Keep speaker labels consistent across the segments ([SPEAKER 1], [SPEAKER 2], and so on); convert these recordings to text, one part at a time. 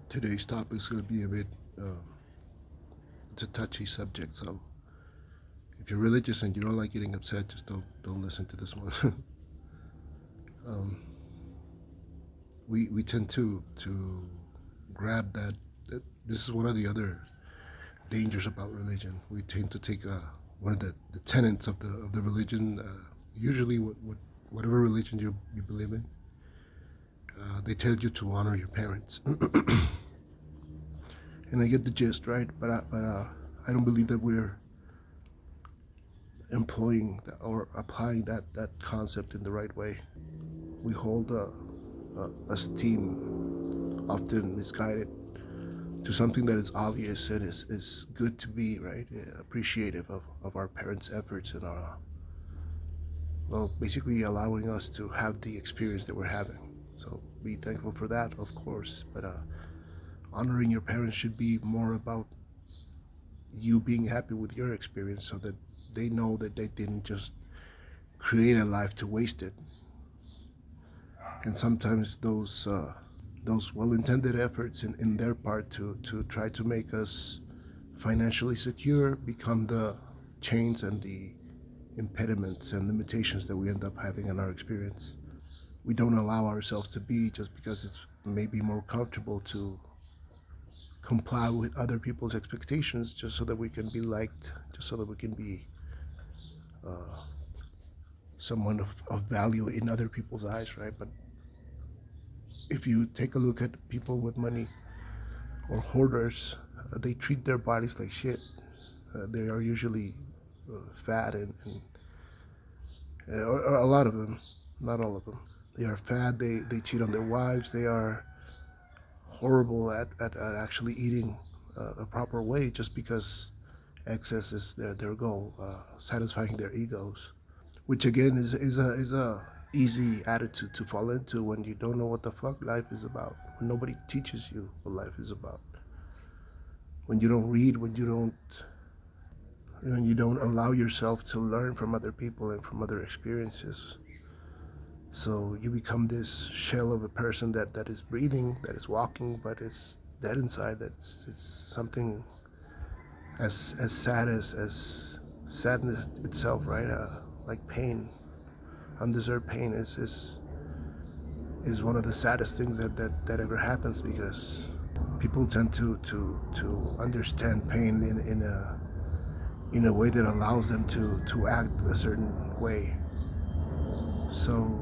[SPEAKER 1] Today's topic is going to be a bit, it's a touchy subject. So if you're religious and you don't like getting upset, just don't listen to this one. um, we tend to grab that. This is one of the other dangers about religion. We tend to take one of the tenets of the religion. Usually, whatever religion you believe in, they tell you to honor your parents. And I get the gist, right? But I don't believe that we're employing or applying that concept in the right way. We hold esteem, often misguided, to something that is obvious and is good to be, right? Appreciative of our parents' efforts and basically allowing us to have the experience that we're having. So be thankful for that, of course. But honoring your parents should be more about you being happy with your experience so that they know that they didn't just create a life to waste it. And sometimes those well-intended efforts in their part to try to make us financially secure become the chains and the impediments and limitations that we end up having in our experience. We don't allow ourselves to be just because it's maybe more comfortable to comply with other people's expectations just so that we can be liked, just so that we can be someone of value in other people's eyes, right? But if you take a look at people with money or hoarders, they treat their bodies like shit. They are usually fat or a lot of them, not all of them. They are fat, they cheat on their wives, they are horrible at actually eating the proper way just because excess is their goal, satisfying their egos, which again is a easy attitude to fall into when you don't know what the fuck life is about, when nobody teaches you what life is about, when you don't read, when you don't allow yourself to learn from other people and from other experiences. So you become this shell of a person that is breathing, that is walking, but it's dead inside. It's something as sad as sadness itself, right? Like pain, undeserved pain is one of the saddest things that ever happens, because people tend to understand pain in a way that allows them to act a certain way. So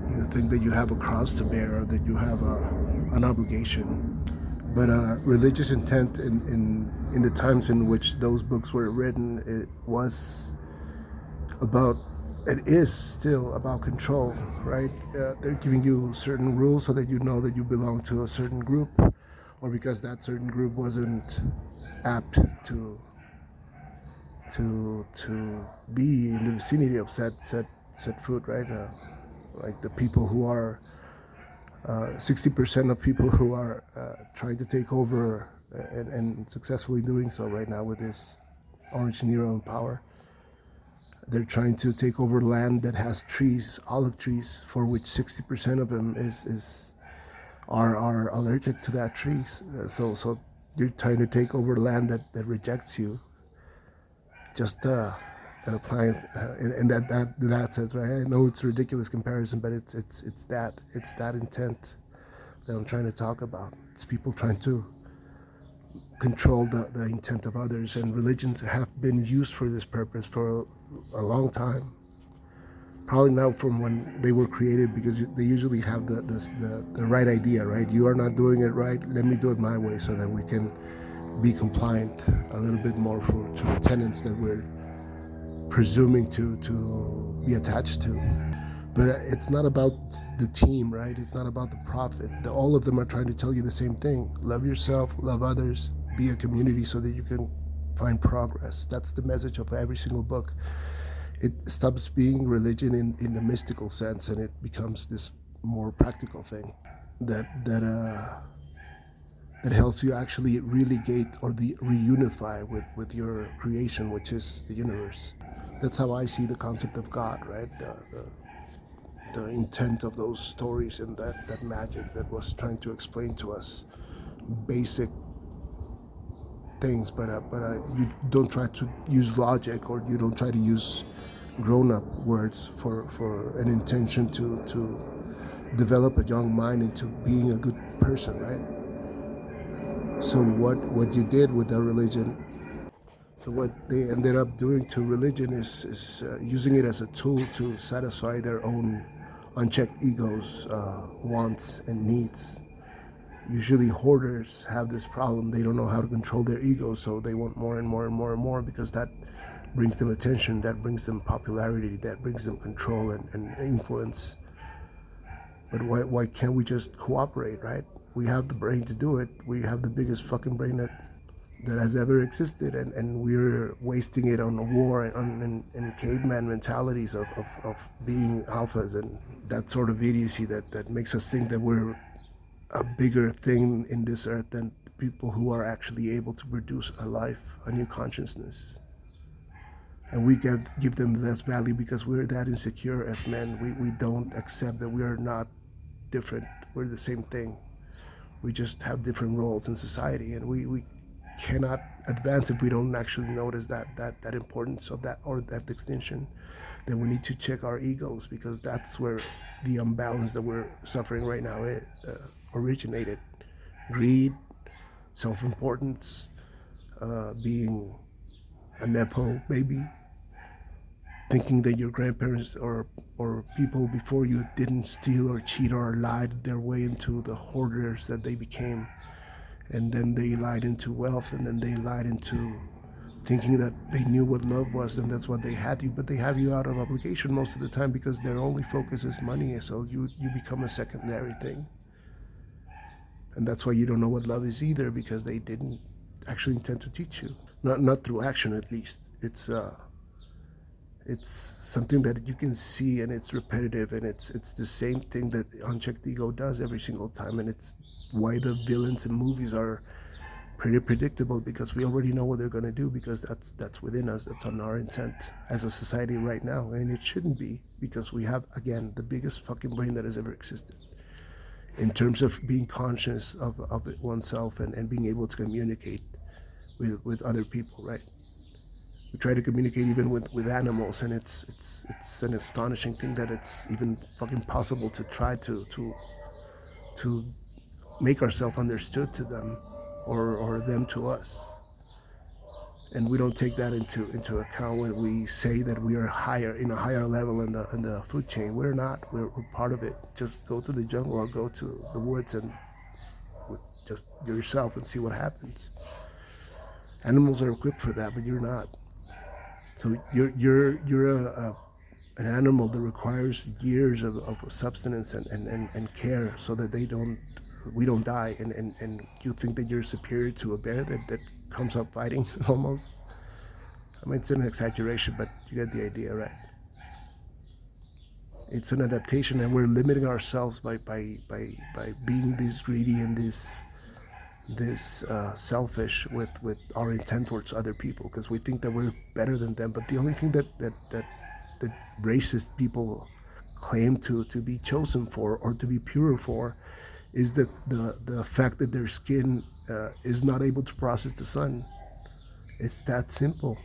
[SPEAKER 1] you think that you have a cross to bear or that you have an obligation. But religious intent in the times in which those books were written, about it is still about control, right? They're giving you certain rules so that you know that you belong to a certain group, or because that certain group wasn't apt to be in the vicinity of said food, right? Like the people who are 60% of people who are trying to take over and successfully doing so right now with this Orange Nero in power. They're trying to take over land that has trees, olive trees, for which 60% of them are allergic to that tree. So you're trying to take over land that rejects you. Just an appliance in that sense, right? I know it's a ridiculous comparison, but it's that intent that I'm trying to talk about. It's people trying to control the intent of others, and religions have been used for this purpose for a long time. Probably not from when they were created, because they usually have the right idea, right? You are not doing it right. Let me do it my way so that we can be compliant a little bit more to the tenets that we're presuming to be attached to. But it's not about the team, right? It's not about the profit. All of them are trying to tell you the same thing. Love yourself, love others, be a community so that you can find progress. That's the message of every single book. It stops being religion in the mystical sense, and it becomes this more practical thing that helps you actually relegate or reunify with your creation, which is the universe. That's how I see the concept of God, right? the intent of those stories and that magic that was trying to explain to us basic things, but you don't try to use logic, or you don't try to use grown-up words for an intention to develop a young mind into being a good person, right? So what you did with that religion, so what they ended up doing to religion is using it as a tool to satisfy their own unchecked egos, wants, and needs. Usually hoarders have this problem. They don't know how to control their egos, so they want more and more and more and more, because that brings them attention, that brings them popularity, that brings them control and influence. But why can't we just cooperate, right? We have the brain to do it. We have the biggest fucking brain that has ever existed, and we're wasting it on a war and caveman mentalities of being alphas and that sort of idiocy that makes us think that we're a bigger thing in this earth than people who are actually able to produce a life, a new consciousness. And we give them less value because we're that insecure as men. We don't accept that we are not different. We're the same thing. We just have different roles in society, and we cannot advance if we don't actually notice that importance of that, or that distinction. Then we need to check our egos, because that's where the imbalance that we're suffering right now originated. Greed, self-importance, being a nepo baby, thinking that your grandparents or people before you didn't steal or cheat or lied their way into the hoarders that they became. And then they lied into wealth, and then they lied into thinking that they knew what love was, and that's what they had you. But they have you out of obligation most of the time, because their only focus is money, so you become a secondary thing. And that's why you don't know what love is either, because they didn't actually intend to teach you. Not through action, at least. It's something that you can see, and it's repetitive, and it's the same thing that unchecked ego does every single time. And it's why the villains in movies are pretty predictable, because we already know what they're going to do, because that's within us. That's on our intent as a society right now. And it shouldn't be, because we have, again, the biggest fucking brain that has ever existed in terms of being conscious of it oneself, and being able to communicate with other people, right? We try to communicate even with animals, and it's an astonishing thing that it's even fucking possible to try to make ourselves understood to them, or them to us. And we don't take that into account when we say that we are higher, in a higher level in the food chain. We're not. We're part of it. Just go to the jungle or go to the woods and just yourself and see what happens. Animals are equipped for that, but you're not. So you're an animal that requires years of substance and care, so that we don't die, and you think that you're superior to a bear that comes up fighting almost. I mean, it's an exaggeration, but you get the idea, right? It's an adaptation, and we're limiting ourselves by being this greedy and this selfish with our intent towards other people, because we think that we're better than them. But the only thing that racist people claim to be chosen for, or to be pure for, is the fact that their skin is not able to process the sun. It's that simple.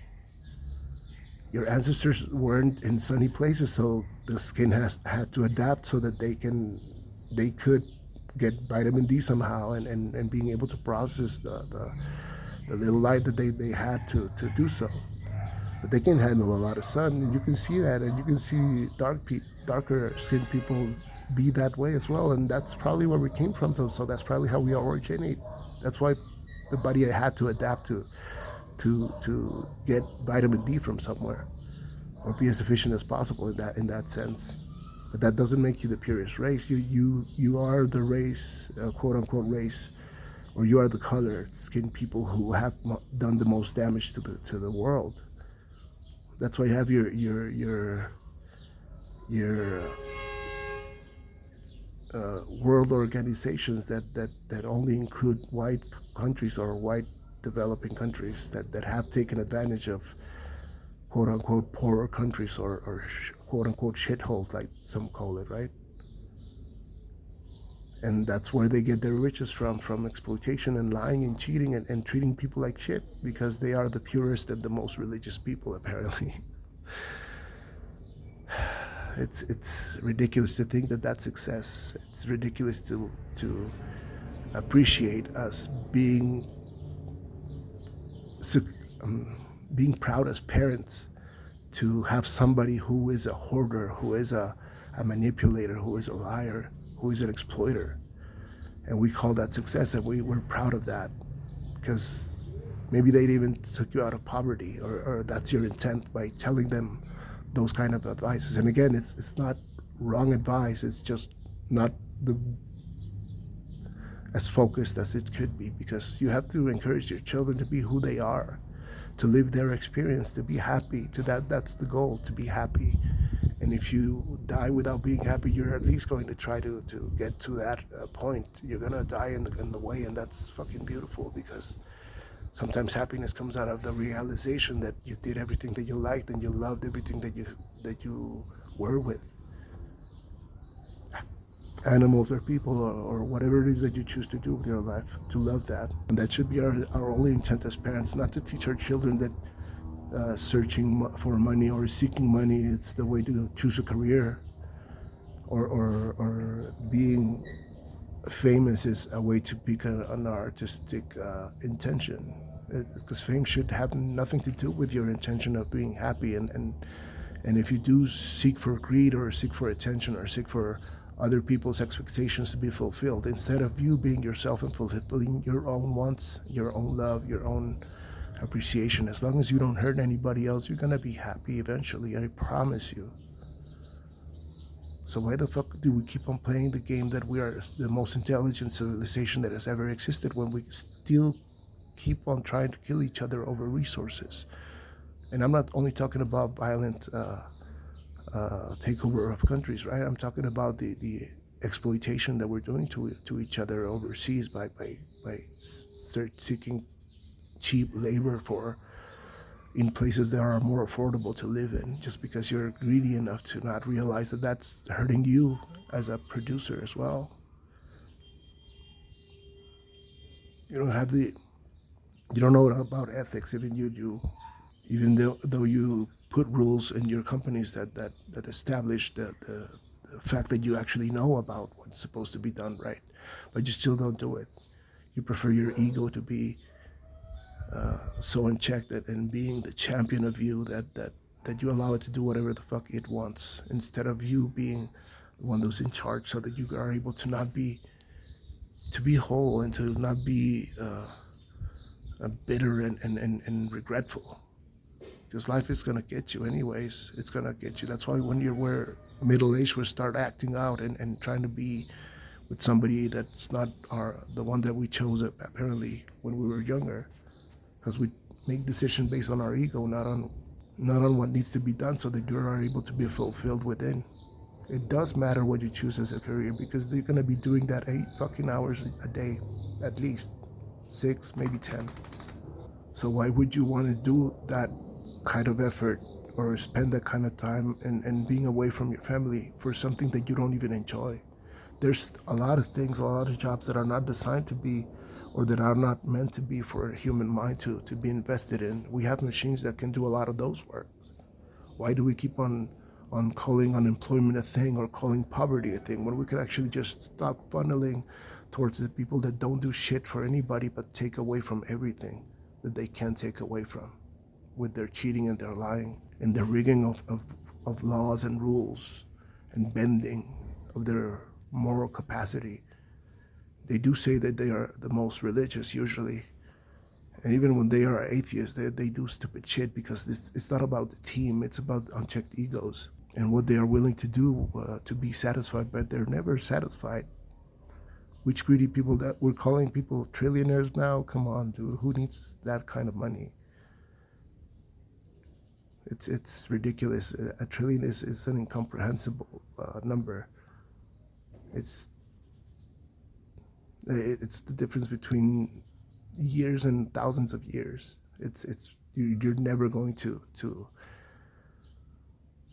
[SPEAKER 1] Your ancestors weren't in sunny places, so the skin had to adapt so that they could get vitamin D somehow, and being able to process the little light that they had to do so. But they can handle a lot of sun, and you can see that, and you can see darker skinned people be that way as well, and that's probably where we came from. So that's probably how we originate. That's why the body had to adapt to get vitamin D from somewhere, or be as efficient as possible in that sense. But that doesn't make you the purest race. You are the race, quote unquote race, or you are the colored skinned people who have done the most damage to the world. That's why you have your world organizations that only include white countries, or white developing countries that have taken advantage of quote unquote poorer countries, or quote unquote shitholes, like some call it, right? And that's where they get their riches from exploitation and lying and cheating, and treating people like shit, because they are the purest and the most religious people, apparently. It's ridiculous to think that that's success. It's ridiculous to appreciate us being proud as parents to have somebody who is a hoarder, who is a manipulator, who is a liar, who is an exploiter. And we call that success, and we're proud of that, because maybe they even took you out of poverty, or that's your intent by telling them those kind of advices. And again, it's not wrong advice, it's just not the as focused as it could be, because you have to encourage your children to be who they are, to live their experience, to be happy. That's the goal, to be happy. And if you die without being happy, you're at least going to try to get to that point. You're gonna die in the way, and that's fucking beautiful, because sometimes happiness comes out of the realization that you did everything that you liked, and you loved everything that you were with. Animals or people, or whatever it is that you choose to do with your life, to love that. And that should be our only intent as parents, not to teach our children that searching for money or seeking money, it's the way to choose a career, or being famous is a way to pick an artistic intention. Because fame should have nothing to do with your intention of being happy. And if you do seek for greed, or seek for attention, or seek for other people's expectations to be fulfilled, instead of you being yourself and fulfilling your own wants, your own love, your own appreciation, as long as you don't hurt anybody else, you're gonna be happy eventually, I promise you. So why the fuck do we keep on playing the game that we are the most intelligent civilization that has ever existed, when we still keep on trying to kill each other over resources? And I'm not only talking about violent takeover of countries, right? I'm talking about the exploitation that we're doing to each other overseas, by seeking cheap labor for in places that are more affordable to live in, just because you're greedy enough to not realize that that's hurting you as a producer as well. You don't have the you don't know about ethics, even you do. Even though you put rules in your companies that establish the fact that you actually know about what's supposed to be done right, but you still don't do it. You prefer your ego to be so unchecked, and being the champion of you, that you allow it to do whatever the fuck it wants, instead of you being the one who's in charge, so that you are able to be whole, and to not be bitter and regretful. Because life is gonna get you anyways. It's gonna get you. That's why when we're middle aged, we start acting out, and trying to be with somebody that's not the one that we chose apparently when we were younger, because we make decisions based on our ego, not on what needs to be done, so that you are able to be fulfilled within. It does matter what you choose as a career, because you're gonna be doing that 8 fucking hours a day, at least 6, maybe 10. So why would you want to do that kind of effort, or spend that kind of time, and being away from your family for something that you don't even enjoy? There's a lot of things, a lot of jobs that are not designed to be, or that are not meant to be for a human mind to be invested in. We have machines that can do a lot of those works. Why do we keep on calling unemployment a thing, or calling poverty a thing, when we could actually just stop funneling towards the people that don't do shit for anybody, but take away from everything that they can take away from, with their cheating and their lying, and their rigging of laws and rules, and bending of their moral capacity? They do say that they are the most religious usually, and even when they are atheists, they do stupid shit, because it's not about the team, it's about unchecked egos, and what they are willing to do to be satisfied, but they're never satisfied. Which greedy people that we're calling people trillionaires now? Come on, dude, who needs that kind of money? It's ridiculous. A trillion is an incomprehensible number. It's it's the difference between years and thousands of years. You're never going to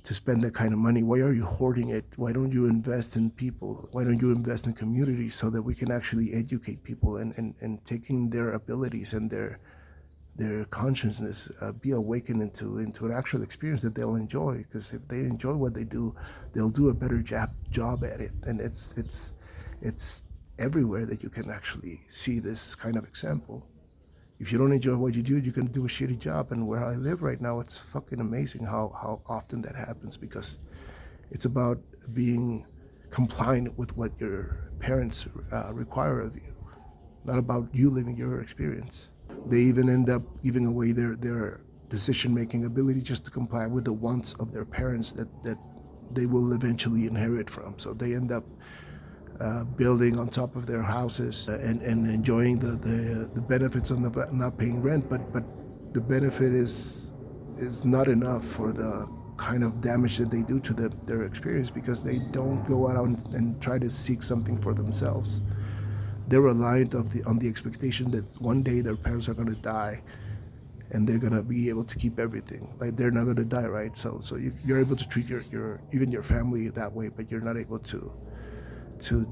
[SPEAKER 1] to spend that kind of money? Why are you hoarding it? Why don't you invest in people? Why don't you invest in community so that we can actually educate people and taking their abilities and their consciousness be awakened into an actual experience that they'll enjoy? Because if they enjoy what they do, they'll do a better job at it. And it's everywhere that you can actually see this kind of example. If you don't enjoy what you do, you can do a shitty job. And where I live right now, it's fucking amazing how often that happens, because it's about being compliant with what your parents require of you, not about you living your experience. They even end up giving away their decision-making ability just to comply with the wants of their parents that they will eventually inherit from. So they end up building on top of their houses and enjoying the benefits of not paying rent, but the benefit is not enough for the kind of damage that they do to their experience, because they don't go out and try to seek something for themselves. They're reliant on the expectation that one day their parents are going to die and they're going to be able to keep everything. Like, they're not going to die, right? So you're able to treat your even your family that way, but you're not able to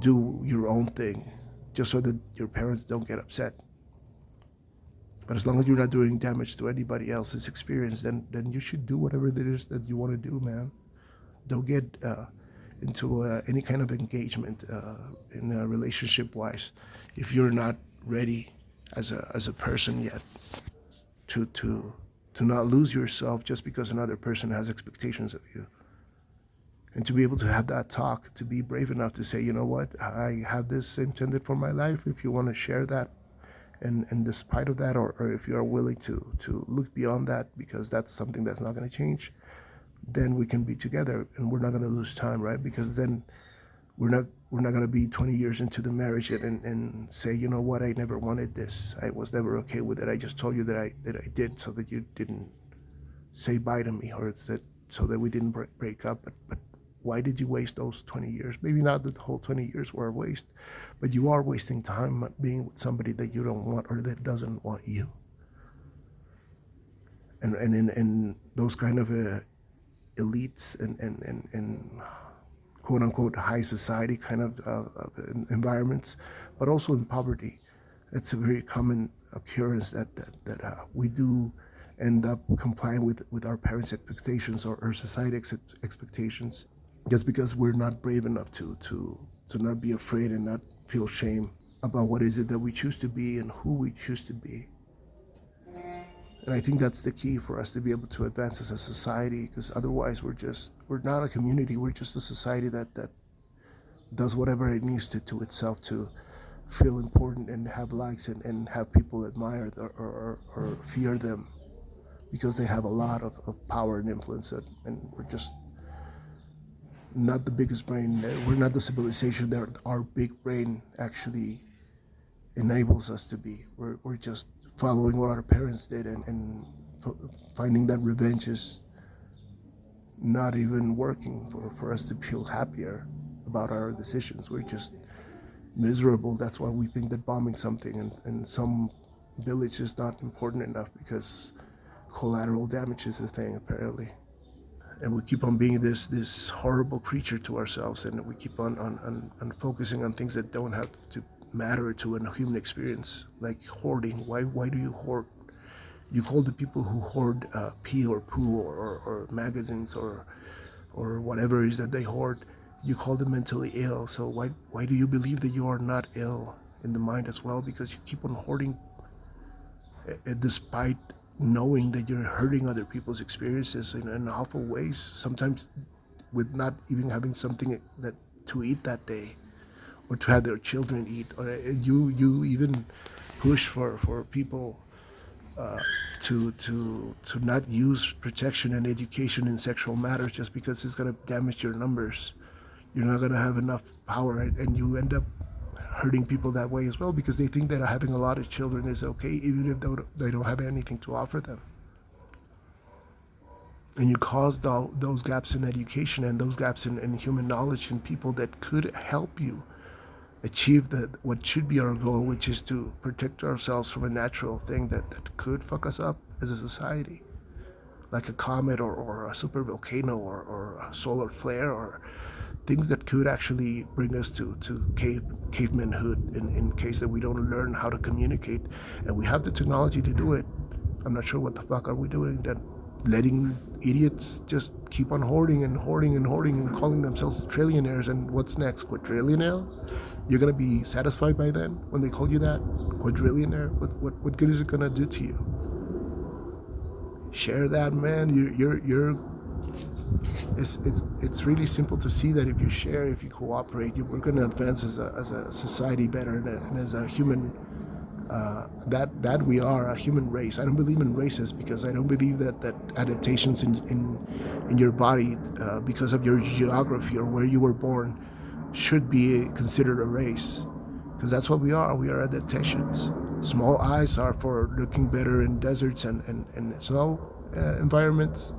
[SPEAKER 1] do your own thing just so that your parents don't get upset. But as long as you're not doing damage to anybody else's experience, then you should do whatever it is that you want to do, man. Don't get into any kind of engagement in a relationship-wise if you're not ready as a person yet to not lose yourself just because another person has expectations of you. And to be able to have that talk, to be brave enough to say, you know what, I have this intended for my life. If you want to share that, and despite of that, or if you are willing to look beyond that, because that's something that's not going to change, then we can be together and we're not going to lose time, right? Because then we're not going to be 20 years into the marriage and say, you know what, I never wanted this. I was never okay with it. I just told you that I did so that you didn't say bye to me, or so that we didn't break up. But why did you waste those 20 years? Maybe not that the whole 20 years were a waste, but you are wasting time being with somebody that you don't want or that doesn't want you. And in those kind of elites and quote unquote high society kind of environments, but also in poverty, it's a very common occurrence that we do end up complying with our parents' expectations or society expectations, just because we're not brave enough to not be afraid and not feel shame about what is it that we choose to be and who we choose to be. And I think that's the key for us to be able to advance as a society, because otherwise we're not a community, we're just a society that does whatever it needs to itself to feel important and have likes and have people admire or fear them because they have a lot of power and influence, and we're just not the biggest brain. We're not the civilization that our big brain actually enables us to be. We're just following what our parents did and finding that revenge is not even working for us to feel happier about our decisions. We're just miserable. That's why we think that bombing something in some village is not important enough, because collateral damage is a thing, apparently. And we keep on being this horrible creature to ourselves, and we keep on focusing on things that don't have to matter to a human experience, like hoarding. Why do you hoard? You call the people who hoard pee or poo or magazines or whatever it is that they hoard, you call them mentally ill. So why do you believe that you are not ill in the mind as well? Because you keep on hoarding despite knowing that you're hurting other people's experiences in awful ways, sometimes with not even having something that to eat that day or to have their children eat. Or you even push for people to not use protection and education in sexual matters just because it's going to damage your numbers. You're not going to have enough power, and you end up hurting people that way as well, because they think that having a lot of children is okay, even if they don't have anything to offer them. And you cause those gaps in education and those gaps in human knowledge in people that could help you achieve what should be our goal, which is to protect ourselves from a natural thing that could fuck us up as a society. like a comet or a super volcano or a solar flare or things that could actually bring us to cavemanhood in case that we don't learn how to communicate. And we have the technology to do it. I'm not sure what the fuck are we doing that letting idiots just keep on hoarding and hoarding and hoarding and calling themselves trillionaires. And what's next? Quadrillionaire? You're gonna be satisfied by then when they call you that? Quadrillionaire? What good is it gonna do to you? Share that, man. You're it's really simple to see that if you share, if you cooperate, we're going to advance as a society better and as a human. That we are a human race. I don't believe in races because I don't believe that adaptations in your body because of your geography or where you were born should be considered a race, because that's what we are. We are adaptations. Small eyes are for looking better in deserts and snow environments.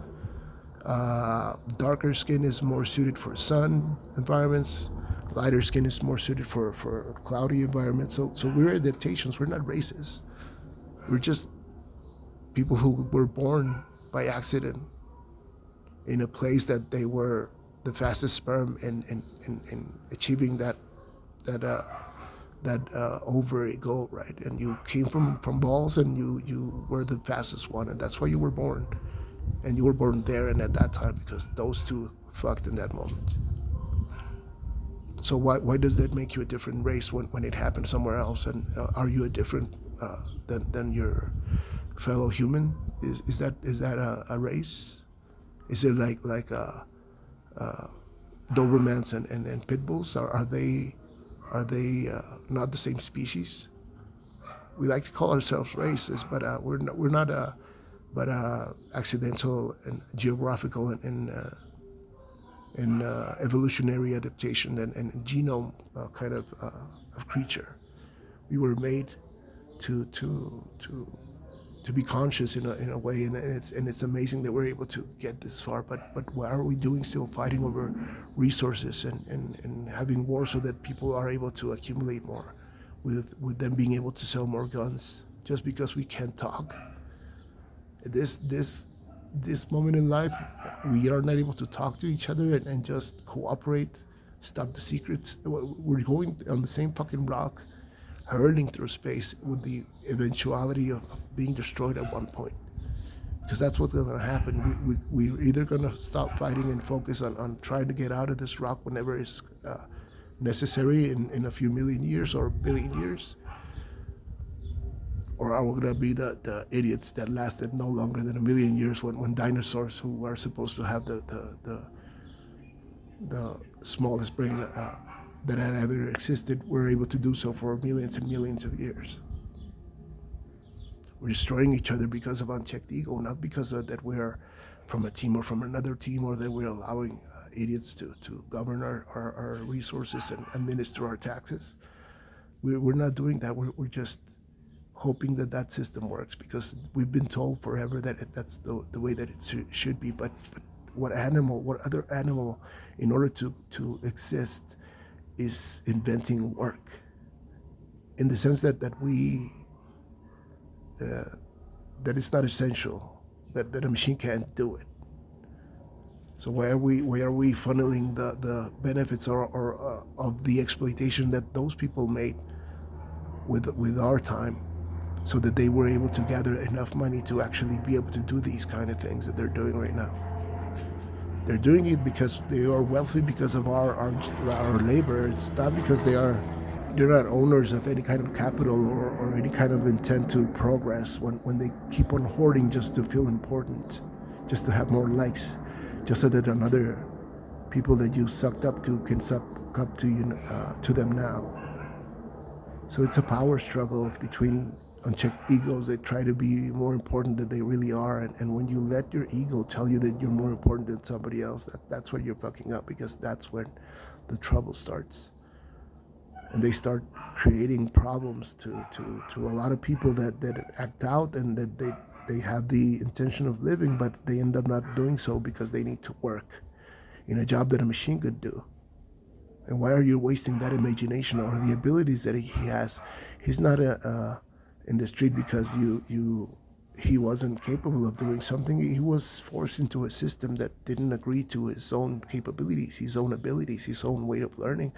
[SPEAKER 1] Darker skin is more suited for sun environments. Lighter skin is more suited for cloudy environments. So we're adaptations. We're not races. We're just people who were born by accident in a place that they were the fastest sperm in achieving that ovary goal, right? And you came from balls, and you were the fastest one, and that's why you were born. And you were born there and at that time because those two fucked in that moment. So why does that make you a different race when it happened somewhere else? And are you a different than your fellow human? Is that a race? Is it like Dobermans and pit bulls? Are they not the same species? We like to call ourselves races, but we're not but accidental and geographical and evolutionary adaptation and genome kind of creature. We were made to be conscious in a way, and it's amazing that we're able to get this far. But what are we doing? Still fighting over resources and having war so that people are able to accumulate more, with them being able to sell more guns just because we can't talk. This moment in life, we are not able to talk to each other and just cooperate, stop the secrets. We're going on the same fucking rock, hurling through space with the eventuality of being destroyed at one point. Because that's what's going to happen. We're either going to stop fighting and focus on trying to get out of this rock whenever it's necessary in a few million years or a billion years, or are we going to be the idiots that lasted no longer than a million years when dinosaurs, who were supposed to have the smallest brain that had ever existed, were able to do so for millions and millions of years? We're destroying each other because of unchecked ego, not because that we're from a team or from another team, or that we're allowing idiots to govern our resources and administer our taxes. We're not doing that. We're just hoping that system works because we've been told forever that that's the way that it should be. But what other animal, in order to exist, is inventing work? In the sense that we that it's not essential, that a machine can't do it. So why are we funneling the benefits or of the exploitation that those people made with our time, so that they were able to gather enough money to actually be able to do these kind of things that they're doing right now? They're doing it because they are wealthy because of our labor. It's not because they're not owners of any kind of capital or any kind of intent to progress when they keep on hoarding just to feel important, just to have more likes, just so that another people that you sucked up to can suck up to you to them now. So it's a power struggle between unchecked egos that try to be more important than they really are, and when you let your ego tell you that you're more important than somebody else, that's where you're fucking up, because that's when the trouble starts. And they start creating problems to a lot of people that act out and that they have the intention of living, but they end up not doing so because they need to work in a job that a machine could do. And why are you wasting that imagination or the abilities that he has? He's not in the street because you he wasn't capable of doing something. He was forced into a system that didn't agree to his own capabilities, his own abilities, his own way of learning.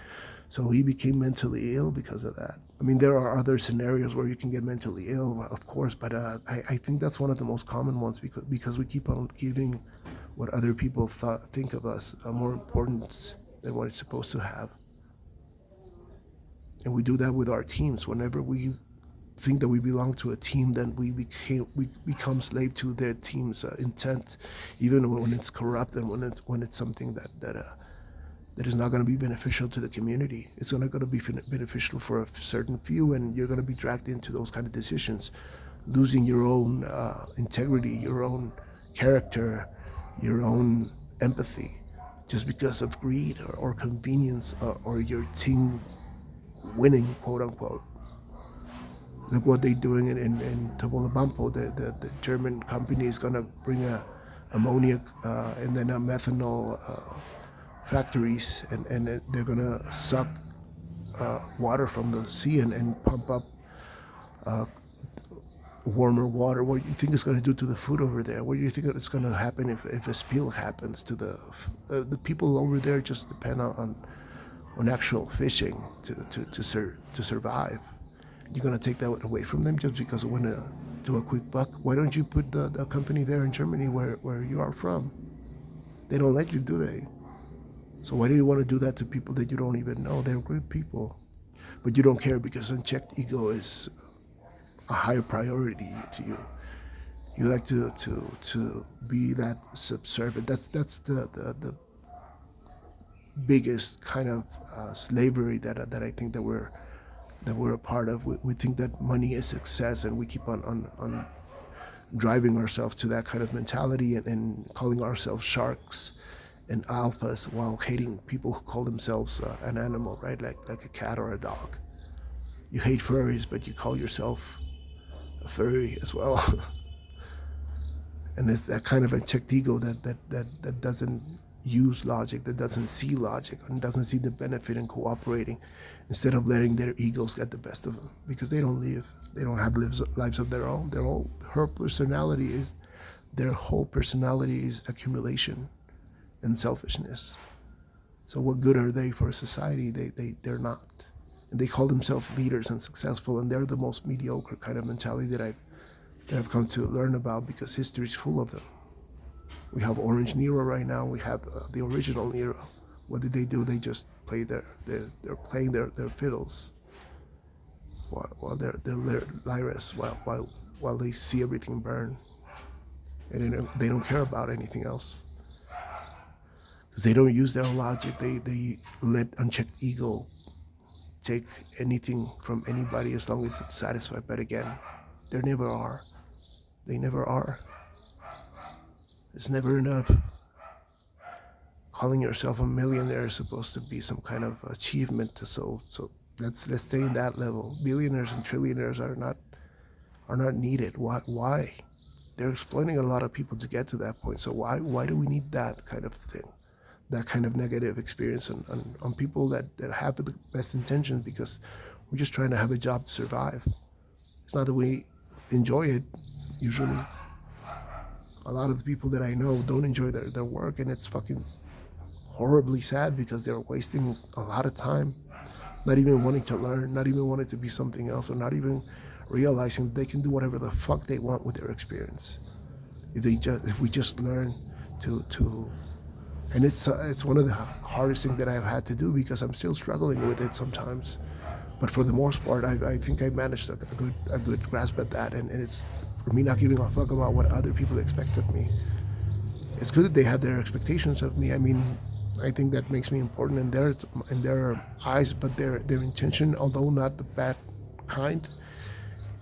[SPEAKER 1] So he became mentally ill because of that. I mean, there are other scenarios where you can get mentally ill, of course, but I think that's one of the most common ones because we keep on giving what other people think of us more importance than what it's supposed to have. And we do that with our teams. Whenever we think that we belong to a team, then we become slave to their team's intent, even when it's corrupt and when it's something that is not going to be beneficial to the community. It's only going to be beneficial for a certain few, and you're going to be dragged into those kind of decisions, losing your own integrity, your own character, your own empathy, just because of greed or convenience or your team winning, quote unquote. Look what they're doing in Topolobampo. The German company is going to bring ammonia and then a methanol factories, and they're going to suck water from the sea and pump up warmer water. What do you think it's going to do to the food over there? What do you think it's going to happen if a spill happens to the people over there? Just depend on actual fishing to survive. You're going to take that away from them just because they want to do a quick buck? Why don't you put the company there in Germany where you are from? They don't let you, do they? So why do you want to do that to people that you don't even know? They're great people. But you don't care because unchecked ego is a higher priority to you. You like to be that subservient. That's the biggest kind of slavery that I think that we're a part of. We think that money is success, and we keep on driving ourselves to that kind of mentality and calling ourselves sharks and alphas while hating people who call themselves an animal, right? Like a cat or a dog. You hate furries, but you call yourself a furry as well. And it's that kind of unchecked ego that doesn't use logic, that doesn't see logic, and doesn't see the benefit in cooperating, instead of letting their egos get the best of them, because they don't have lives of their own. Their whole personality is accumulation and selfishness. So what good are they for society? They're not. And they call themselves leaders and successful, and they're the most mediocre kind of mentality that I've come to learn about, because history is full of them. We have Orange Nero right now. We have the original Nero. What did they do? They just play they're playing their fiddles while they're lyres while they see everything burn, and they don't care about anything else. Because they don't use their own logic. They let unchecked ego take anything from anybody as long as it's satisfied. But again, they never are. They never are. It's never enough. Calling yourself a millionaire is supposed to be some kind of achievement. So let's stay in that level. Billionaires and trillionaires are not needed. Why? They're exploiting a lot of people to get to that point. So why do we need that kind of thing? That kind of negative experience on people that have the best intentions, because we're just trying to have a job to survive. It's not that we enjoy it, usually. A lot of the people that I know don't enjoy their work, and it's fucking horribly sad, because they're wasting a lot of time, not even wanting to learn, not even wanting to be something else, or not even realizing they can do whatever the fuck they want with their experience. If we just learn to and it's one of the hardest things that I've had to do, because I'm still struggling with it sometimes. But for the most part, I think I managed a good grasp at that, and it's for me not giving a fuck about what other people expect of me. It's good that they have their expectations of me. I mean, I think that makes me important in their eyes, but their intention, although not the bad kind,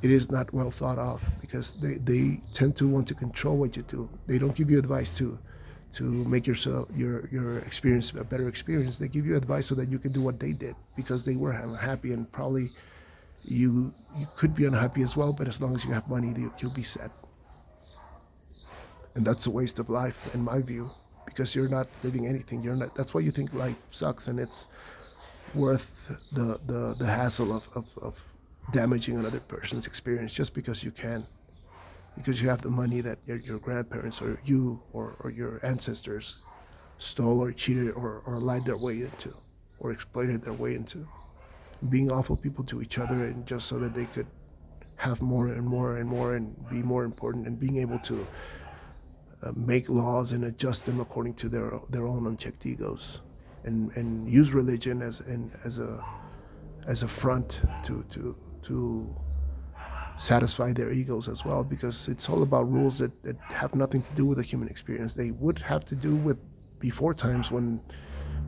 [SPEAKER 1] it is not well thought of, because they tend to want to control what you do. They don't give you advice to make your experience a better experience. They give you advice so that you can do what they did, because they were unhappy, and probably you could be unhappy as well, but as long as you have money, you'll be set. And that's a waste of life, in my view, because you're not living anything. That's why you think life sucks, and it's worth the hassle of damaging another person's experience just because you can. because you have the money that your grandparents or you or your ancestors stole or cheated or lied their way into or exploited their way into. Being awful people to each other and just so that they could have more and more and more and be more important, and being able to make laws and adjust them according to their own unchecked egos, and use religion as a front to satisfy their egos as well, because it's all about rules that have nothing to do with the human experience. They would have to do with before times when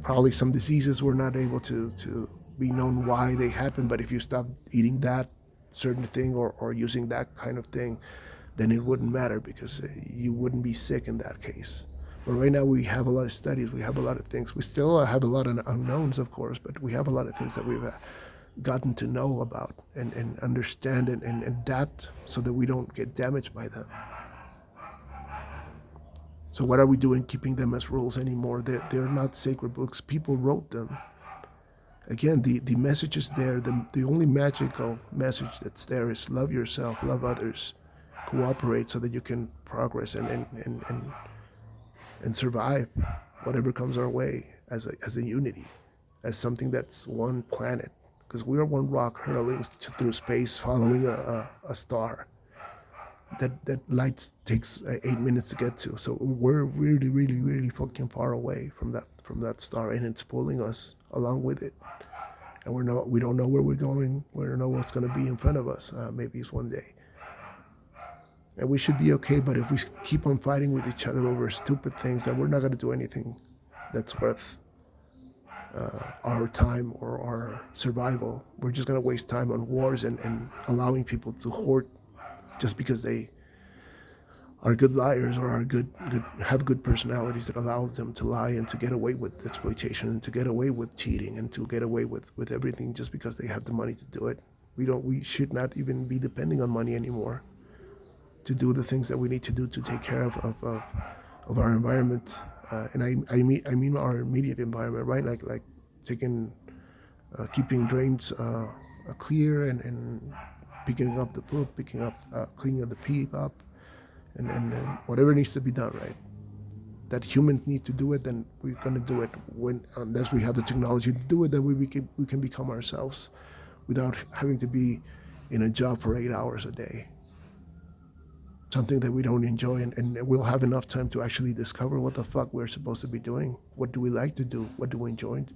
[SPEAKER 1] probably some diseases were not able to be known why they happened, but if you stop eating that certain thing or using that kind of thing, then it wouldn't matter because you wouldn't be sick in that case. But right now we have a lot of studies, we have a lot of things. We still have a lot of unknowns, of course, but we have a lot of things that we've gotten to know about and understand and adapt so that we don't get damaged by them. So what are we doing keeping them as rules anymore? They're not sacred books. People wrote them. Again, the message is there. The only magical message that's there is love yourself, love others, cooperate so that you can progress and survive whatever comes our way as a unity, as something that's one planet. Because we are one rock hurling through space following a star that light takes 8 minutes to get to. So we're really, really, really fucking far away from that star, and it's pulling us along with it. And we don't know where we're going. We don't know what's going to be in front of us. Maybe it's one day. And we should be okay, but if we keep on fighting with each other over stupid things, then we're not going to do anything that's worth our time or our survival. We're just going to waste time on wars and allowing people to hoard just because they are good liars or are have good personalities that allow them to lie and to get away with exploitation and to get away with cheating and to get away with everything just because they have the money to do it. We should not even be depending on money anymore to do the things that we need to do to take care of our environment. And I mean our immediate environment, right? Like taking, keeping drains clear and picking up the poop, cleaning up the pee up, and whatever needs to be done, right? That humans need to do it, then we're gonna do it. Unless we have the technology to do it, then we can become ourselves without having to be in a job for 8 hours a day. Something that we don't enjoy, and we'll have enough time to actually discover what the fuck we're supposed to be doing. What do we like to do? What do we enjoy?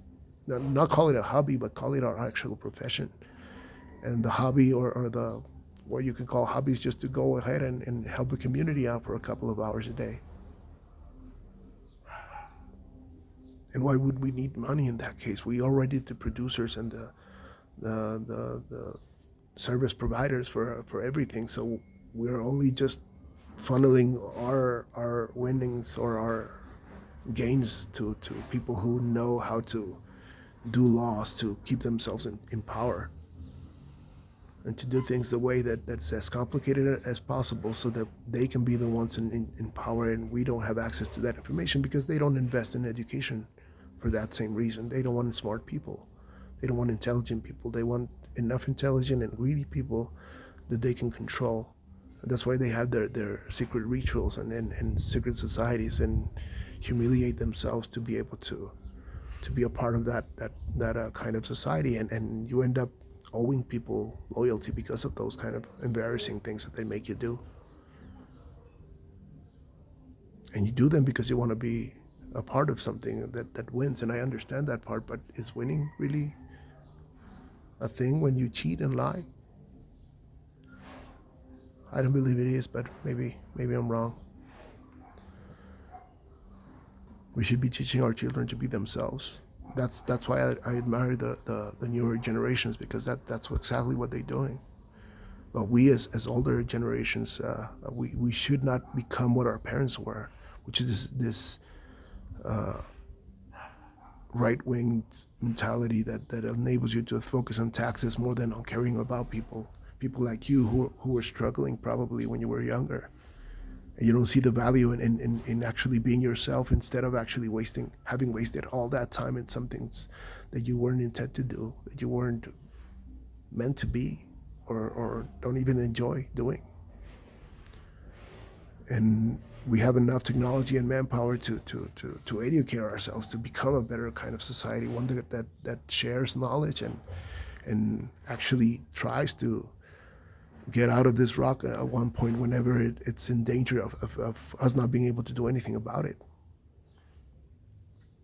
[SPEAKER 1] Not call it a hobby, but call it our actual profession. And the hobby or the what you can call hobbies, just to go ahead and help the community out for a couple of hours a day. And why would we need money in that case? We already the producers and the service providers for everything. So we're only just funneling our winnings or our gains to people who know how to do laws to keep themselves in power and to do things the way that's as complicated as possible so that they can be the ones in power, and we don't have access to that information because they don't invest in education for that same reason. They don't want smart people. They don't want intelligent people. They want enough intelligent and greedy people that they can control. That's why they have their secret rituals and secret societies and humiliate themselves to be able to be a part of that kind of society. And you end up owing people loyalty because of those kind of embarrassing things that they make you do. And you do them because you want to be a part of something that wins. And I understand that part, but is winning really a thing when you cheat and lie? I don't believe it is, but maybe I'm wrong. We should be teaching our children to be themselves. That's why I admire the newer generations, because that's exactly what they're doing. But we as older generations, we should not become what our parents were, which is this right-wing mentality that enables you to focus on taxes more than on caring about people like you who were struggling probably when you were younger. And you don't see the value in actually being yourself, instead of actually having wasted all that time in some things that you weren't intended to do, that you weren't meant to be, or don't even enjoy doing. and we have enough technology and manpower to educate ourselves to become a better kind of society, one that shares knowledge and actually tries to get out of this rock at one point whenever it's in danger of us not being able to do anything about it.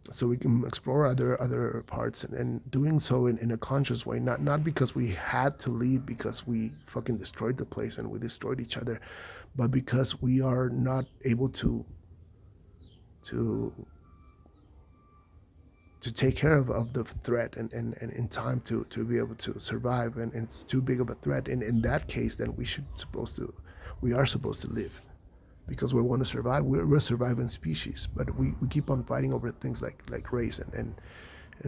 [SPEAKER 1] So we can explore other parts and doing so in a conscious way, not because we had to leave because we fucking destroyed the place and we destroyed each other, but because we are not able to take care of the threat and in time to be able to survive, and it's too big of a threat. And in that case, then we are supposed to live because we want to survive. We're a surviving species, but we keep on fighting over things like race and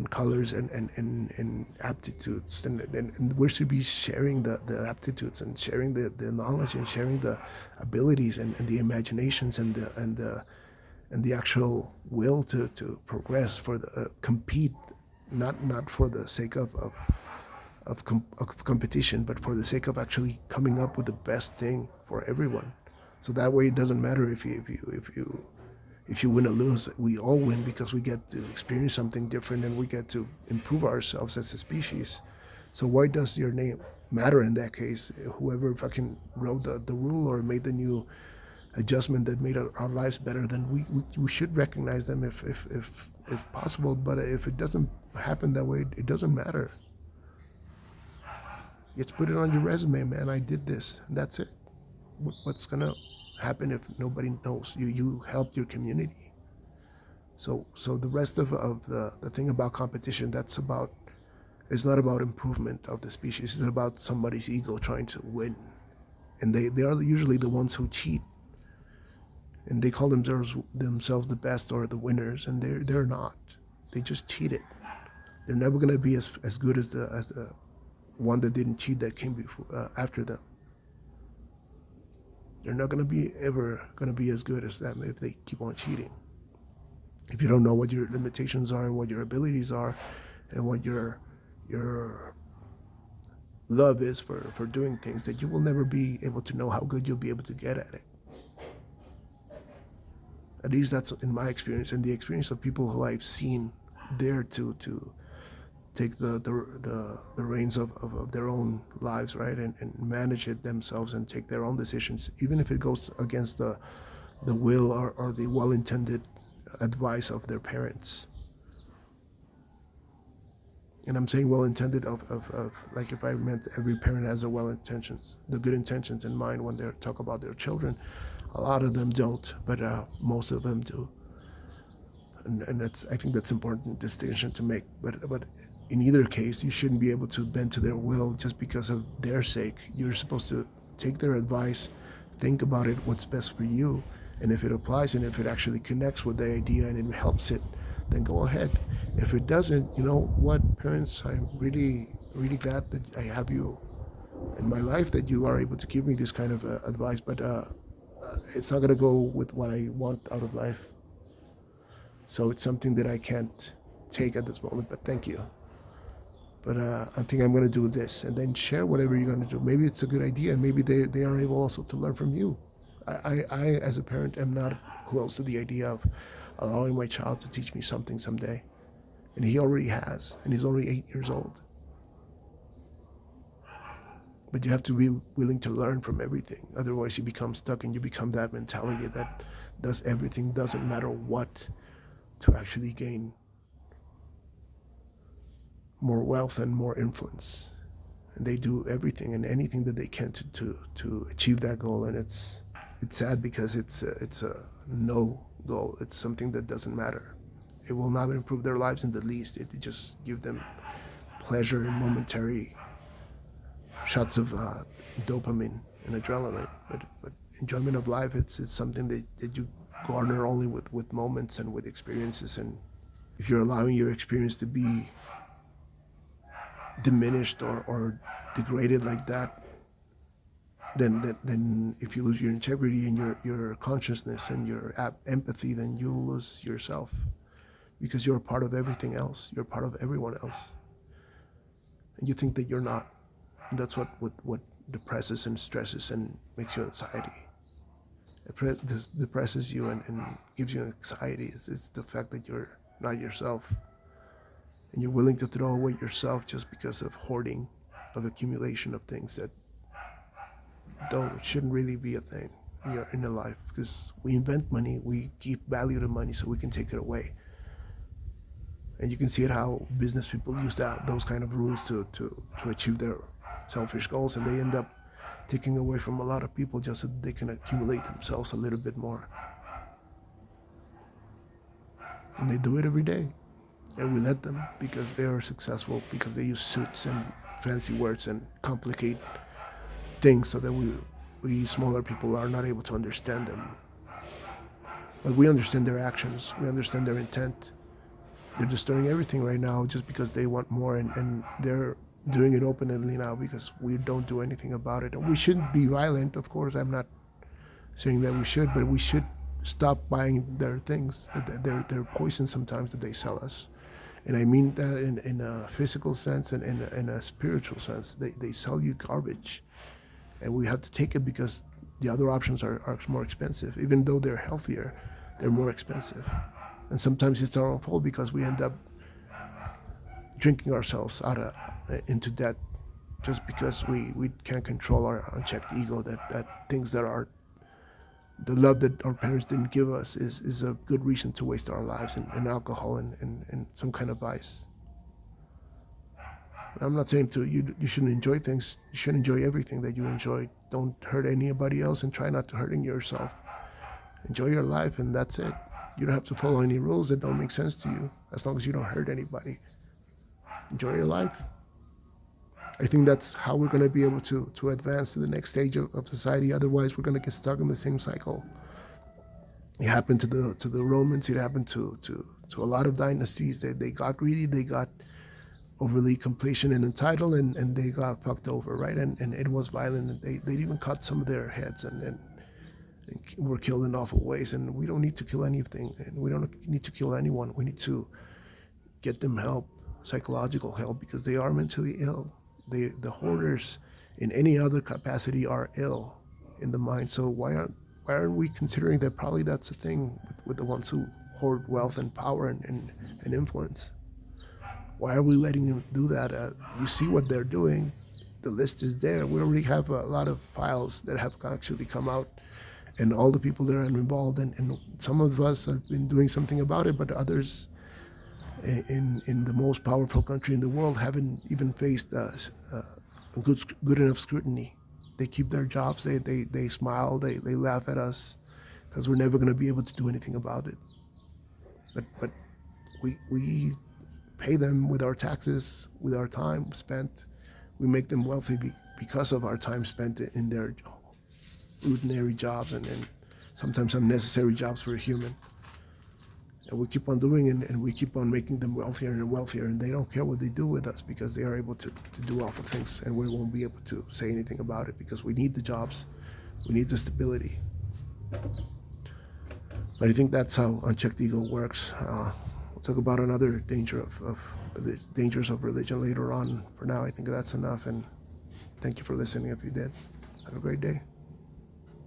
[SPEAKER 1] colors and aptitudes, and we should be sharing the aptitudes and sharing the knowledge and sharing the abilities and the imaginations and the actual will to progress, for the compete, not for the sake of competition, but for the sake of actually coming up with the best thing for everyone. So that way, it doesn't matter if you win or lose. We all win because we get to experience something different and we get to improve ourselves as a species. So why does your name matter in that case? Whoever fucking wrote the rule or made the new adjustment that made our lives better, then we should recognize them if possible. But if it doesn't happen that way, it doesn't matter. Just put it on your resume, man. I did this, and that's it. What's gonna happen if nobody knows you helped your community? So the rest of the thing about competition, it's not about improvement of the species. It's about somebody's ego trying to win, and they are usually the ones who cheat, and they call themselves the best or the winners, and they're not. They just cheated. They're never gonna be as good as the one that didn't cheat that came before after them. They're not ever gonna be as good as them if they keep on cheating. If you don't know what your limitations are and what your abilities are, and what your love is for doing things, that you will never be able to know how good you'll be able to get at it. At least that's in my experience and the experience of people who I've seen there to take the reins of their own lives, right, and manage it themselves and take their own decisions, even if it goes against the will or the well-intended advice of their parents. And I'm saying well-intended of like, if I meant every parent has their well-intentions, the good intentions in mind when they talk about their children. A lot of them don't, but most of them do. And I think that's an important distinction to make. But in either case, you shouldn't be able to bend to their will just because of their sake. You're supposed to take their advice, think about it, what's best for you, and if it applies and if it actually connects with the idea and it helps it, then go ahead. If it doesn't, you know what, parents, I'm really, really glad that I have you in my life, that you are able to give me this kind of advice, but it's not going to go with what I want out of life. So it's something that I can't take at this moment, but thank you. But I think I'm going to do this, and then share whatever you're going to do. Maybe it's a good idea, and maybe they are able also to learn from you. I, as a parent, am not close to the idea of allowing my child to teach me something someday. And he already has, and he's only 8 years old. But you have to be willing to learn from everything. Otherwise, you become stuck, and you become that mentality that does everything, doesn't matter what, to actually gain more wealth and more influence. And they do everything and anything that they can to achieve that goal. And it's sad because it's a no goal. It's something that doesn't matter. It will not improve their lives in the least. It just gives them pleasure and momentary shots of dopamine and adrenaline. But enjoyment of life, it's something that you garner only with moments and with experiences. And if you're allowing your experience to be diminished or degraded like that, then if you lose your integrity and your consciousness and your empathy, then you'll lose yourself, because you're a part of everything else. You're part of everyone else, and you think that you're not. And that's what depresses and stresses and makes you anxiety. depresses you and gives you anxiety. It's the fact that you're not yourself, and you're willing to throw away yourself just because of hoarding, of accumulation of things that shouldn't really be a thing in your life. Because we invent money, we keep value to money so we can take it away. And you can see it how business people use those kind of rules to achieve their selfish goals, and they end up taking away from a lot of people just so that they can accumulate themselves a little bit more. And they do it every day. And we let them because they are successful, because they use suits and fancy words and complicate things so that we smaller people are not able to understand them. But we understand their actions, we understand their intent. They're destroying everything right now just because they want more, and they're doing it openly now because we don't do anything about it. And we shouldn't be violent, of course. I'm not saying that we should, but we should stop buying their things. They're poison sometimes that they sell us. And I mean that in a physical sense and in a spiritual sense. They sell you garbage. And we have to take it because the other options are more expensive. Even though they're healthier, they're more expensive. And sometimes it's our own fault because we end up drinking ourselves into debt just because we can't control our unchecked ego, that things that are the love that our parents didn't give us is a good reason to waste our lives in alcohol and some kind of vice. And I'm not saying you shouldn't enjoy things. You should enjoy everything that you enjoy. Don't hurt anybody else and try not to hurting yourself. Enjoy your life, and that's it. You don't have to follow any rules that don't make sense to you, as long as you don't hurt anybody. Enjoy your life. I think that's how we're going to be able to advance to the next stage of society. Otherwise, we're going to get stuck in the same cycle. It happened to the Romans. It happened to a lot of dynasties. They got greedy. They got overly complacent and entitled, and they got fucked over, right? And it was violent. And they even cut some of their heads and were killed in awful ways. And we don't need to kill anything. And we don't need to kill anyone. We need to get them help, psychological help, because they are mentally ill. The hoarders in any other capacity are ill in the mind. So why aren't we considering that probably that's a thing with the ones who hoard wealth and power and influence? Why are we letting them do that? You see what they're doing. The list is there. We already have a lot of files that have actually come out, and all the people that are involved. And some of us have been doing something about it, but others in the most powerful country in the world haven't even faced a good enough scrutiny. They keep their jobs. They smile. They laugh at us because we're never going to be able to do anything about it. But we pay them with our taxes, with our time spent. We make them wealthy because of our time spent in their ordinary jobs and sometimes unnecessary jobs for a human. And we keep on doing it, and we keep on making them wealthier and wealthier, and they don't care what they do with us because they are able to do awful things, and we won't be able to say anything about it because we need the jobs, we need the stability. But I think that's how unchecked ego works. We'll talk about another danger of the dangers of religion later on. For now, I think that's enough, and thank you for listening if you did. Have a great day.